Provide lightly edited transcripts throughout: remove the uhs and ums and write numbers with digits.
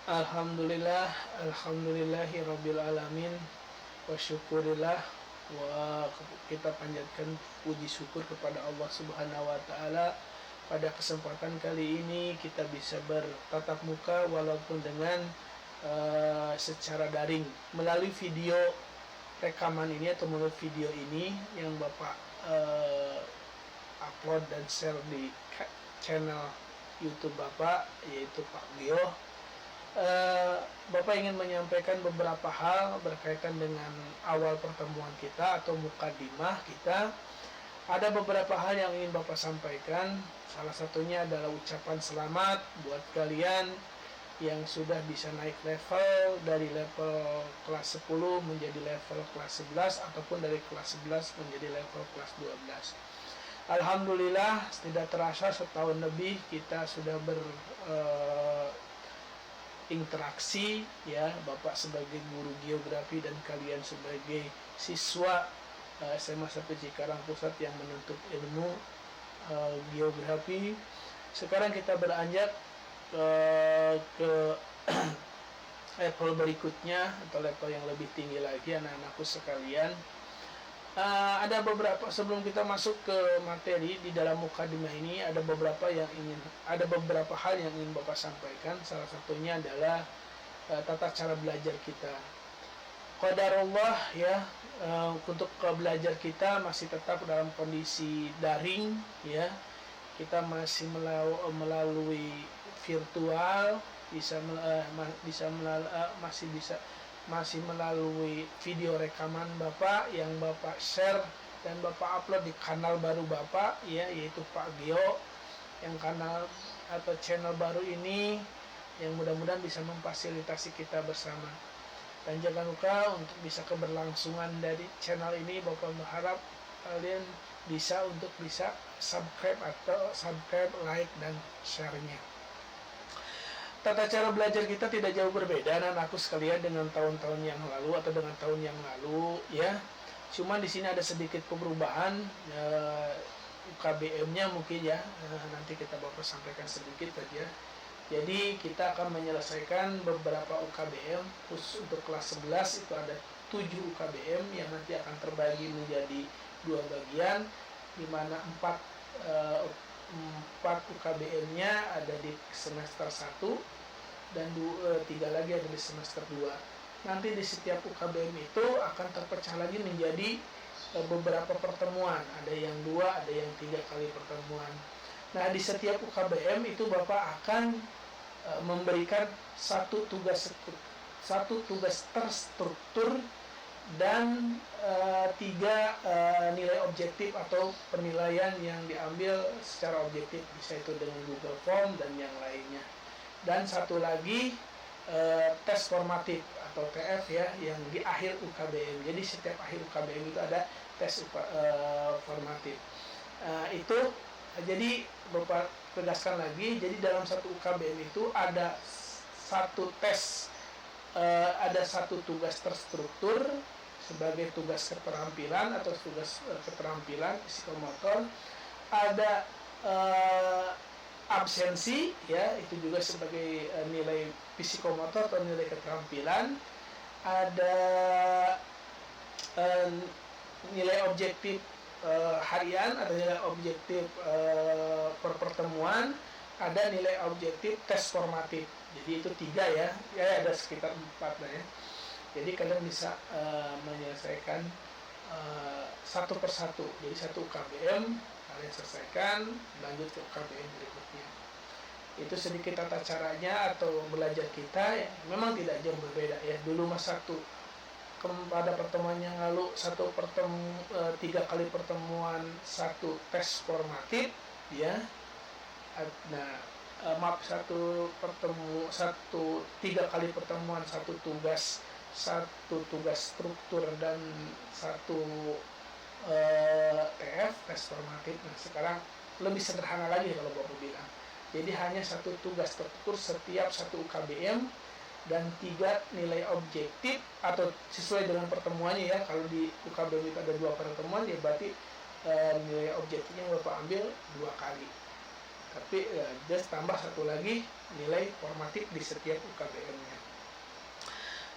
Alhamdulillah, alhamdulillahirabbil alamin, wa syukurillah, wa kita panjatkan puji syukur kepada Allah Subhanahu wa taala. Pada kesempatan kali ini kita bisa bertatap muka walaupun dengan secara daring melalui video rekaman ini atau melalui video ini yang Bapak upload dan share di channel YouTube Bapak, yaitu Pak Gio. Bapak ingin menyampaikan beberapa hal berkaitan dengan awal pertemuan kita atau mukadimah kita. Ada beberapa hal yang ingin Bapak sampaikan. Salah satunya adalah ucapan selamat buat kalian yang sudah bisa naik level dari level kelas 10 menjadi level kelas 11 ataupun dari kelas 11 menjadi level kelas 12. Alhamdulillah, tidak terasa setahun lebih kita sudah interaksi, ya, Bapak sebagai guru geografi dan kalian sebagai siswa SMA 1 Cikarang Pusat yang menuntut ilmu geografi. Sekarang kita beranjak ke level berikutnya atau level yang lebih tinggi lagi, anak-anakku sekalian. Ada beberapa, sebelum kita masuk ke materi di dalam mukadimah ini, ada beberapa hal yang ingin Bapak sampaikan. Salah satunya adalah tata cara belajar kita. Qadarullah, ya, untuk belajar kita masih tetap dalam kondisi daring, ya. Kita masih melalui virtual, masih melalui video rekaman Bapak yang Bapak share dan Bapak upload di kanal baru Bapak, ya, yaitu Pak Gio. Yang kanal atau channel baru ini yang mudah-mudahan bisa memfasilitasi kita bersama. Dan jangan lupa untuk bisa keberlangsungan dari channel ini, Bapak berharap kalian bisa subscribe, like, dan share-nya. Tata cara belajar kita tidak jauh berbeda, anak-anakku sekalian, dengan tahun-tahun yang lalu atau dengan tahun yang lalu, ya. Cuma di sini ada sedikit perubahan, UKBM-nya mungkin, ya. Nanti kita Bapak sampaikan sedikit saja. Jadi kita akan menyelesaikan beberapa UKBM khusus untuk kelas 11. Itu ada 7 UKBM yang nanti akan terbagi menjadi 2 bagian, di mana 4 UKBM-nya ada di semester 1 dan 3 lagi ada di semester 2. Nanti di setiap UKBM itu akan terpecah lagi menjadi beberapa pertemuan, ada yang 2, ada yang 3 kali pertemuan. Nah, di setiap UKBM itu Bapak akan memberikan satu tugas terstruktur dan 3 nilai objektif atau penilaian yang diambil secara objektif, bisa itu dengan Google Form dan yang lainnya. Dan satu lagi tes formatif atau TF, ya, yang di akhir UKBM. Jadi setiap akhir UKBM itu ada tes formatif. Itu jadi Bapak tegaskan lagi, jadi dalam satu UKBM itu ada satu tes, ada satu tugas terstruktur sebagai tugas keterampilan atau tugas keterampilan psikomotor, ada absensi, ya, itu juga sebagai nilai psikomotor atau nilai keterampilan, ada nilai objektif harian, ada nilai objektif per pertemuan, ada nilai objektif tes formatif. Jadi itu 3, ya, ada sekitar 4 lah, ya. Jadi kalian bisa menyelesaikan satu persatu. Jadi satu UKBM kalian selesaikan, lanjut ke UKBM berikutnya. Itu sedikit tata caranya atau belajar kita, ya. Memang tidak jauh berbeda, ya. Dulu pada pertemuan yang lalu 3 kali pertemuan, 1 tes formatif, ya. Nah, 3 kali pertemuan, 1 tugas struktur dan 1 TF, tes formatif. Nah, sekarang lebih sederhana lagi kalau Bapak bilang. Jadi hanya 1 tugas struktur setiap 1 UKBM dan 3 nilai objektif atau sesuai dengan pertemuannya, ya. Kalau di UKBM itu ada 2 pertemuan, ya berarti nilai objektifnya Bapak ambil 2 kali. tapi dia tambah satu lagi nilai formatif di setiap UKBM-nya.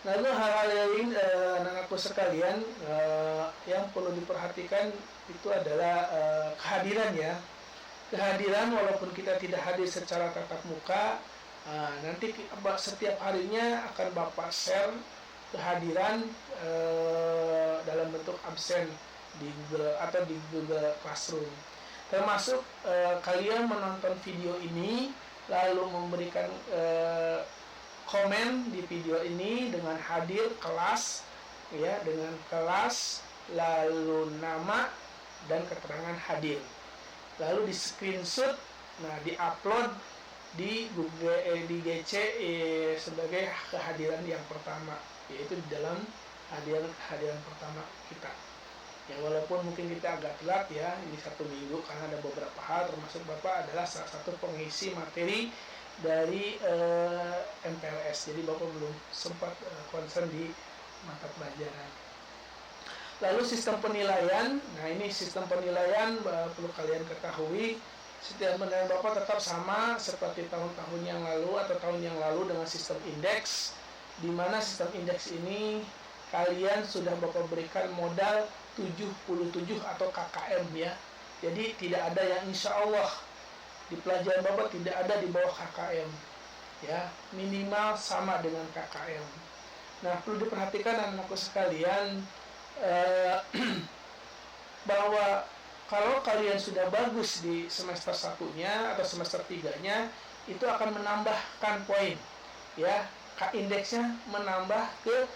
Lalu hal-hal lain anak-anakku sekalian yang perlu diperhatikan itu adalah kehadiran ya. Kehadiran walaupun kita tidak hadir secara tatap muka, nanti setiap harinya akan Bapak share kehadiran dalam bentuk absen di Google atau di Google Classroom. Termasuk kalian menonton video ini lalu memberikan komen di video ini dengan hadir kelas ya, dengan kelas lalu nama dan keterangan hadir. Lalu di screenshot, nah di-upload di Google di GC sebagai kehadiran yang pertama, yaitu di dalam hadiran pertama kita. Ya walaupun mungkin kita agak telat ya, ini 1 minggu karena ada beberapa hal, termasuk Bapak adalah salah satu pengisi materi dari MPLS, jadi Bapak belum sempat concern di mata pelajaran. Lalu sistem penilaian, nah ini sistem penilaian perlu kalian ketahui, sistem penilaian Bapak tetap sama seperti tahun-tahun yang lalu atau tahun yang lalu dengan sistem indeks, di mana sistem indeks ini kalian sudah Bapak berikan modal 77 atau KKM ya. Jadi tidak ada yang insya Allah di pelajaran Bapak tidak ada di bawah KKM ya, minimal sama dengan KKM. Nah perlu diperhatikan anak-anakku sekalian bahwa kalau kalian sudah bagus di semester 1-nya atau semester 3-nya, itu akan menambahkan poin ya, indeksnya menambah ke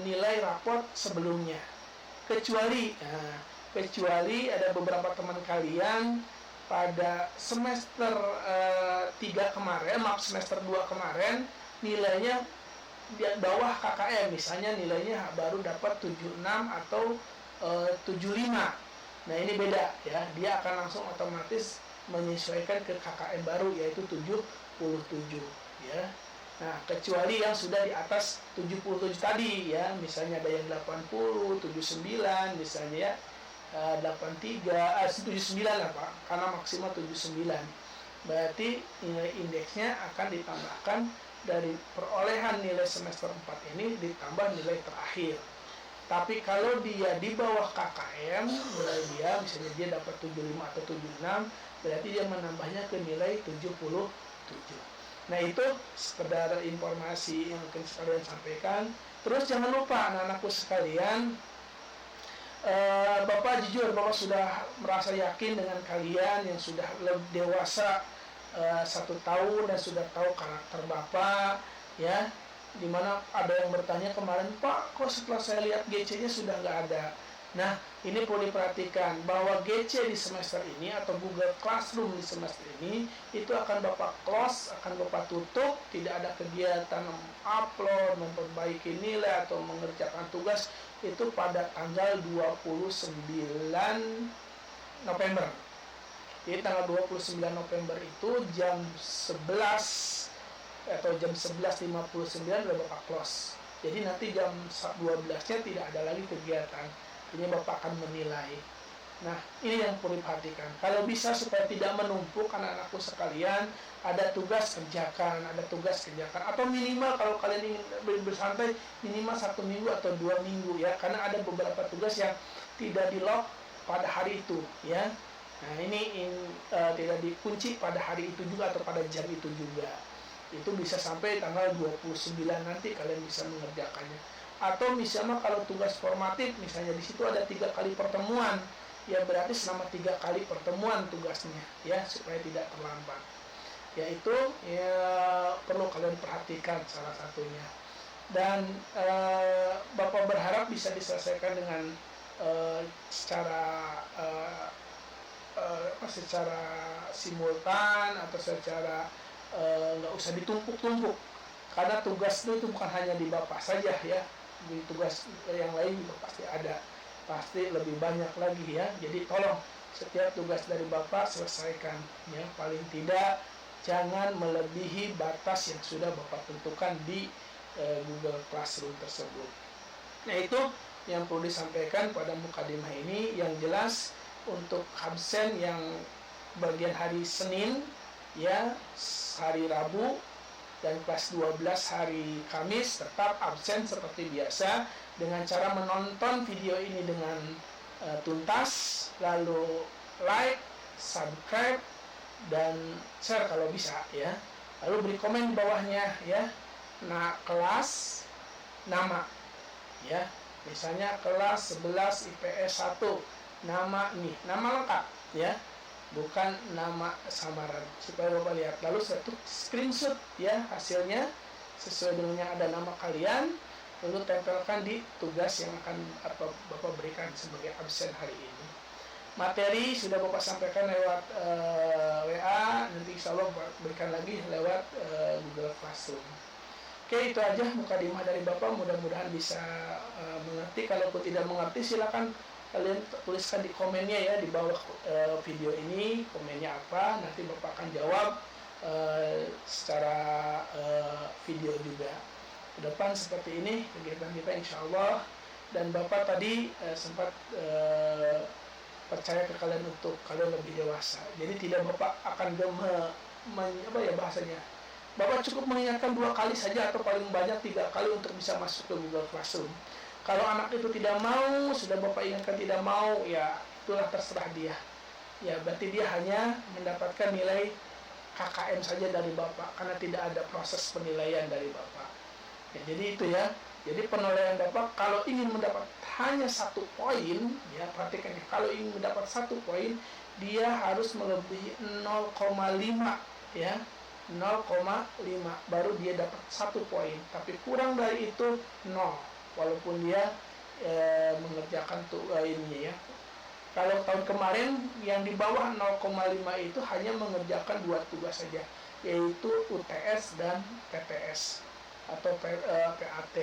nilai raport sebelumnya. Kecuali ada beberapa teman kalian pada semester 3 kemarin, semester 2 kemarin nilainya di bawah KKM, misalnya nilainya baru dapat 76 atau 75. Nah ini beda ya, dia akan langsung otomatis menyesuaikan ke KKM baru yaitu 77 ya. Nah, kecuali yang sudah di atas 77 tadi ya, misalnya ada yang 80, 79 misalnya ya, 83, 79 lah Pak, karena maksimal 79. Berarti nilai indeksnya akan ditambahkan dari perolehan nilai semester 4 ini ditambah nilai terakhir. Tapi kalau dia di bawah KKM, nilai dia misalnya dia dapat 75 atau 76, berarti dia menambahnya ke nilai 77. Nah itu sekedar informasi yang akan kalian sampaikan. Terus jangan lupa anak-anakku sekalian, Bapak jujur, Bapak sudah merasa yakin dengan kalian yang sudah lebih dewasa 1 tahun dan sudah tahu karakter Bapak ya. Dimana ada yang bertanya kemarin, Pak kok setelah saya lihat GC-nya sudah nggak ada. Nah ini perlu diperhatikan bahwa GC di semester ini atau Google Classroom di semester ini itu akan Bapak close, akan Bapak tutup, tidak ada kegiatan upload, memperbaiki nilai atau mengerjakan tugas itu pada tanggal 29 November. Jadi tanggal 29 November itu jam 11 atau jam 11.59 udah Bapak close. Jadi nanti jam 12-nya tidak ada lagi kegiatan. Ini Bapak akan menilai. Nah, ini yang perlu diperhatikan. Kalau bisa supaya tidak menumpuk anak-anakku sekalian, ada tugas kerjakan, atau minimal kalau kalian ingin bersantai minimal 1 minggu atau 2 minggu ya, karena ada beberapa tugas yang tidak di-lock pada hari itu ya. Nah, ini tidak dikunci pada hari itu juga atau pada jam itu juga. Itu bisa sampai tanggal 29 nanti kalian bisa mengerjakannya. Atau misalnya kalau tugas formatif, misalnya di situ ada 3 kali pertemuan, ya berarti selama 3 kali pertemuan tugasnya, ya supaya tidak terlambat. Yaitu ya perlu kalian perhatikan salah satunya. Dan Bapak berharap bisa diselesaikan dengan secara simultan atau secara nggak usah ditumpuk-tumpuk, karena tugas itu bukan hanya di Bapak saja ya, di tugas yang lain juga pasti ada, pasti lebih banyak lagi ya. Jadi tolong setiap tugas dari Bapak selesaikan ya, paling tidak jangan melebihi batas yang sudah Bapak tentukan di Google Classroom tersebut. Nah itu yang perlu disampaikan pada mukadimah ini. Yang jelas untuk absen yang bagian hari Senin ya hari Rabu, dan kelas 12 hari Kamis tetap absen seperti biasa dengan cara menonton video ini dengan tuntas, lalu like, subscribe, dan share kalau bisa ya. Lalu beri komen di bawahnya ya. Nah, kelas, nama ya. Misalnya kelas 11 IPS 1, nama nih, nama lengkap ya. Bukan nama samaran, supaya Bapak lihat. Lalu satu screenshot ya hasilnya sesuai dengan yang ada nama kalian, lalu tempelkan di tugas yang akan Bapak berikan sebagai absen hari ini. Materi sudah Bapak sampaikan lewat WA, nanti insya Allah berikan lagi lewat Google Classroom. Oke, itu aja mukadimah dari Bapak, mudah-mudahan bisa mengerti. Kalau tidak mengerti silakan kalian tuliskan di komennya ya, di bawah video ini komennya apa, nanti Bapak akan jawab secara video juga. Ke depan seperti ini kegiatan kita insya Allah. Dan Bapak tadi sempat percaya ke kalian untuk kalian lebih dewasa, jadi tidak Bapak akan bahasanya, Bapak cukup mengingatkan 2 kali saja atau paling banyak 3 kali untuk bisa masuk ke Google Classroom. Kalau anak itu tidak mau, sudah Bapak ingatkan tidak mau, ya itulah terserah dia. Ya berarti dia hanya mendapatkan nilai KKM saja dari Bapak, karena tidak ada proses penilaian dari Bapak. Ya, jadi itu ya. Jadi penilaian Bapak kalau ingin mendapat hanya 1 poin, ya perhatikan ya, kalau ingin mendapat 1 poin, dia harus melebihi 0,5 ya. 0,5 baru dia dapat 1 poin. Tapi kurang dari itu 0. Walaupun dia mengerjakan ini ya. Kalau tahun kemarin yang di bawah 0,5 itu hanya mengerjakan 2 tugas saja, yaitu UTS dan PTS atau PAT.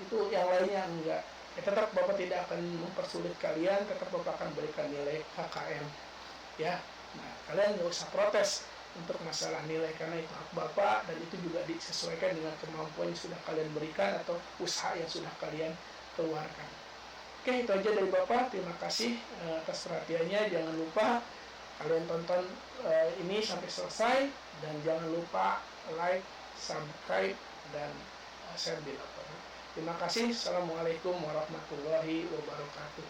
Itu yang lainnya enggak. Ya, tetap Bapak tidak akan mempersulit kalian, tetap Bapak akan berikan nilai KKM. Ya. Nah, kalian nggak usah protes untuk masalah nilai, karena itu hak Bapak dan itu juga disesuaikan dengan kemampuan yang sudah kalian berikan atau usaha yang sudah kalian keluarkan. Oke, itu aja dari Bapak. Terima kasih atas perhatiannya. Jangan lupa kalian tonton ini sampai selesai, dan jangan lupa like, subscribe, dan share di laptop. Terima kasih. Assalamualaikum warahmatullahi wabarakatuh.